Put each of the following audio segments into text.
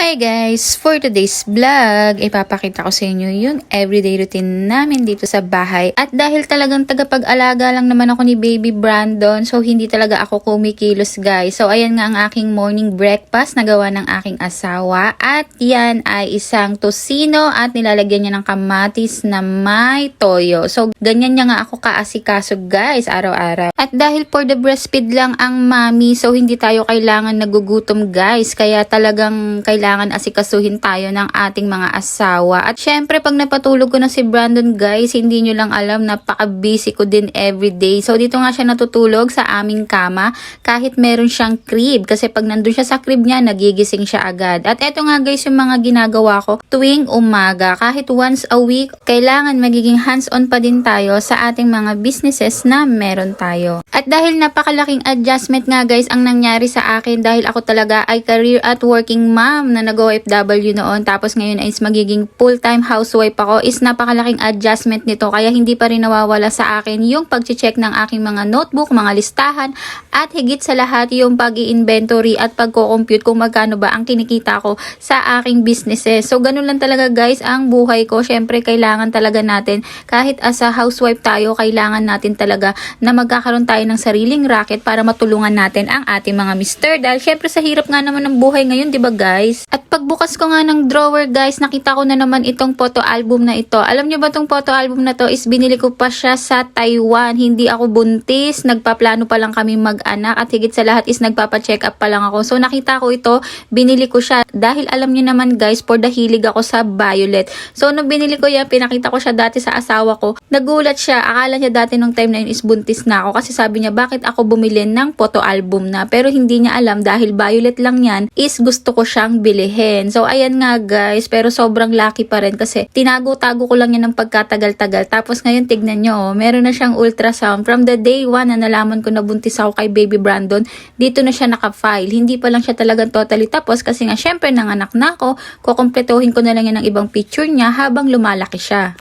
Hi guys! For today's vlog, ipapakita ko sa inyo yung everyday routine namin dito sa bahay. At dahil talagang tagapag-alaga lang naman ako ni Baby Brandon, so hindi talaga ako kumikilos guys. So ayan nga ang aking morning breakfast na gawa ng aking asawa. At yan ay isang tosino at nilalagyan niya ng kamatis na may toyo. So ganyan niya nga ako kaasikaso guys, araw-araw. At dahil for the breastfeed lang ang mami, so hindi tayo kailangan nagugutom guys. Kaya talagang kailangan asikasuhin tayo ng ating mga asawa. At syempre, pag napatulog ko na si Brandon guys, hindi nyo lang alam, napaka-busy ko din everyday. So, dito nga siya natutulog sa aming kama kahit meron siyang crib. Kasi pag nandun siya sa crib niya, nagigising siya agad. At eto nga guys, yung mga ginagawa ko tuwing umaga. Kahit once a week, kailangan magiging hands-on pa din tayo sa ating mga businesses na meron tayo. At dahil napakalaking adjustment nga guys ang nangyari sa akin dahil ako talaga ay career at working mom na nag-OFW noon, tapos ngayon is magiging full-time housewife ako, is napakalaking adjustment nito, kaya hindi pa rin nawawala sa akin yung pag-check ng aking mga notebook, mga listahan, at higit sa lahat yung pag-i-inventory at pagko-compute kung magkano ba ang kinikita ko sa aking businesses. So ganun lang talaga guys ang buhay ko. Syempre kailangan talaga natin, kahit as a housewife tayo, kailangan natin talaga na magkakaroon tayo ng sariling racket para matulungan natin ang ating mga mister, dahil syempre sa hirap nga naman ng buhay ngayon, 'di ba guys? At pagbukas ko nga ng drawer guys, nakita ko na naman itong photo album na ito. Alam nyo ba itong photo album na to is binili ko pa siya sa Taiwan. Hindi ako buntis, nagpaplano pa lang kami mag-anak, at higit sa lahat is nagpapa-check up pa lang ako. So nakita ko ito, binili ko siya dahil alam nyo naman guys, for the hilig ako sa violet. So nung binili ko yan, pinakita ko siya dati sa asawa ko. Nagulat siya, akala niya dati nung time na yun is buntis na ako, kasi sabi niya bakit ako bumili ng photo album na. Pero hindi niya alam dahil violet lang yan is gusto ko siyang bilihin. So, ayan nga guys, pero sobrang lucky pa rin kasi tinago-tago ko lang yan ng pagkatagal-tagal. Tapos ngayon, tignan nyo, meron na siyang ultrasound. From the day 1 na nalaman ko na buntis ako kay Baby Brandon, dito na siya naka-file. Hindi pa lang siya talagang totally tapos kasi nga syempre nanganak na ako, kukompletohin ko na lang yan ng ibang picture niya habang lumalaki siya.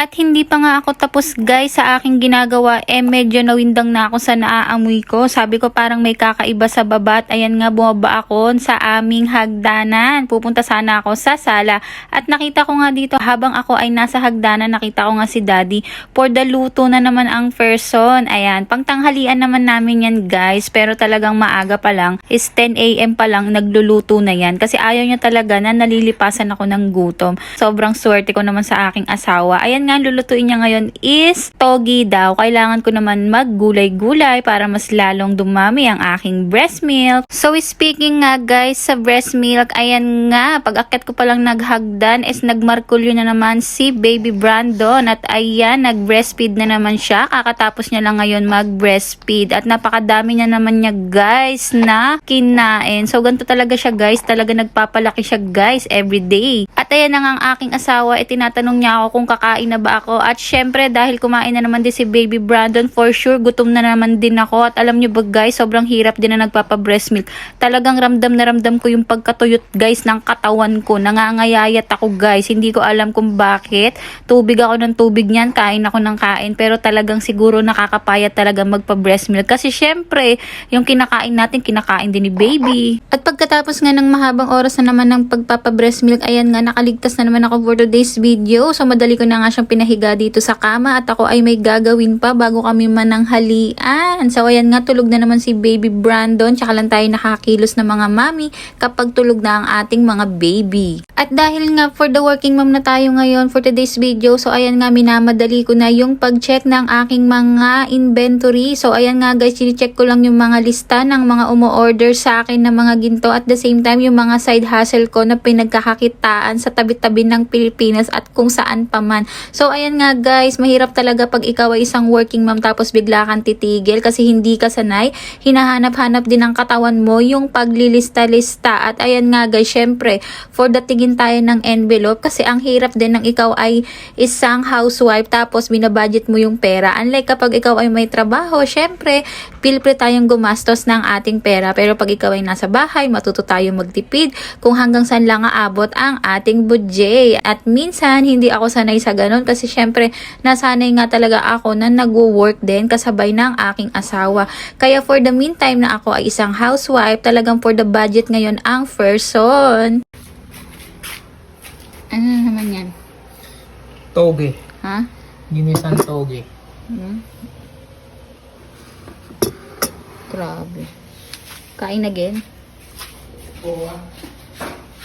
At hindi pa nga ako tapos guys sa aking ginagawa, medyo nawindang na ako sa naaamoy ko. Sabi ko parang may kakaiba sa baba, at ayan nga bumaba ako sa aming hagdanan. Pupunta sana ako sa sala. At nakita ko nga dito habang ako ay nasa hagdanan, nakita ko nga si Daddy. For the luto na naman ang person. Ayan, pangtanghalian naman namin yan guys. Pero talagang maaga pa lang, is 10 AM pa lang nagluluto na yan. Kasi ayaw niya talaga na nalilipasan ako ng gutom. Sobrang swerte ko naman sa aking asawa. Ayan nga, ang lulutuin niya ngayon is togi daw. Kailangan ko naman maggulay-gulay para mas lalong dumami ang aking breast milk. So speaking nga guys sa breast milk, ayan nga, pag akit ko palang naghagdan is nagmarkulyo na naman si Baby Brandon, at ayan, nag-breastfeed na naman siya. Kakatapos niya lang ngayon mag-breastfeed at napakadami niya naman niya guys na kinain. So ganito talaga siya guys, talaga nagpapalaki siya guys everyday. At ayan nga ang aking asawa, tinatanong niya ako kung kakain na ba ako, at syempre dahil kumain na naman din si Baby Brandon, for sure gutom na naman din ako. At alam nyo ba guys, sobrang hirap din na nagpapa-breast milk. Talagang ramdam na ramdam ko yung pagkatuyot guys ng katawan ko. Nangangayayat ako guys, hindi ko alam kung bakit. Tubig ako ng tubig niyan, kain ako ng kain, pero talagang siguro nakakapayat talaga magpa-breast milk kasi syempre yung kinakain natin, kinakain din ni Baby. At pagkatapos nga ng mahabang oras na naman ng pagpapa-breast milk, ayan nga, nakaligtas na naman ako for today's video. So madali ko na nga siyang pinahiga dito sa kama, at ako ay may gagawin pa bago kami mananghalian. So ayan nga, tulog na naman si Baby Brandon, tsaka lang tayo nakakilos na mga mami kapag tulog na ang ating mga baby. At dahil nga for the working mom na tayo ngayon for today's video, so ayan nga, minamadali ko na yung pag-check ng aking mga inventory. So ayan nga guys, check ko lang yung mga lista ng mga umu-order sa akin ng mga ginto, at the same time yung mga side hustle ko na pinagkakakitaan sa tabi-tabi ng Pilipinas at kung saan pa man. So ayan nga guys, mahirap talaga pag ikaw ay isang working mom tapos bigla kang titigil kasi hindi ka sanay. Hinahanap-hanap din ng katawan mo yung paglilista-lista. At ayan nga guys, syempre for the tigin tayo ng envelope kasi ang hirap din ng ikaw ay isang housewife tapos binabudget mo yung pera. Unlike kapag ikaw ay may trabaho, syempre pilpre tayong gumastos ng ating pera. Pero pag ikaw ay nasa bahay, matuto tayo magtipid kung hanggang saan lang aabot ang ating budget. At minsan, hindi ako sanay sa ganun kasi syempre, nasanay nga talaga ako na nagwo-work din kasabay ng aking asawa. Kaya for the meantime na ako ay isang housewife, talagang for the budget ngayon ang person. Ano naman yan? Toge. Ha? Ginisan toge. Grabe. Kain again? Oo.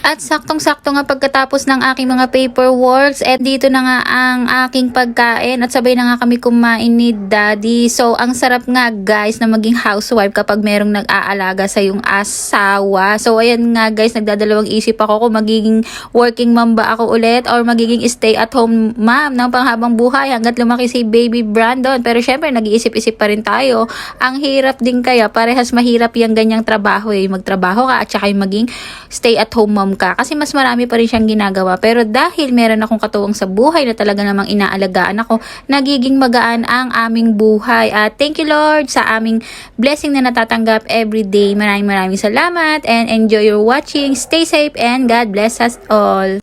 At saktong-sakto nga pagkatapos ng aking mga paperworks, at dito na nga ang aking pagkain at sabay na nga kami kumain ni Daddy. So, ang sarap nga guys na maging housewife kapag merong nag-aalaga sa yung asawa. So, ayan nga guys, nagdadalawang isip ako kung magiging working mom ba ako ulit or magiging stay-at-home mom ng panghabang buhay hanggat lumaki si baby Brandon. Pero syempre, nag-iisip-isip pa rin tayo. Ang hirap din kaya, parehas mahirap yung ganyang trabaho eh. Magtrabaho ka at saka yung maging stay-at-home mom ka kasi mas marami pa rin siyang ginagawa. Pero dahil meron akong katuwang sa buhay na talaga namang inaalagaan ako, nagiging magaan ang aming buhay. At thank you Lord sa aming blessing na natatanggap every day. Maraming salamat and enjoy your watching. Stay safe and God bless us all.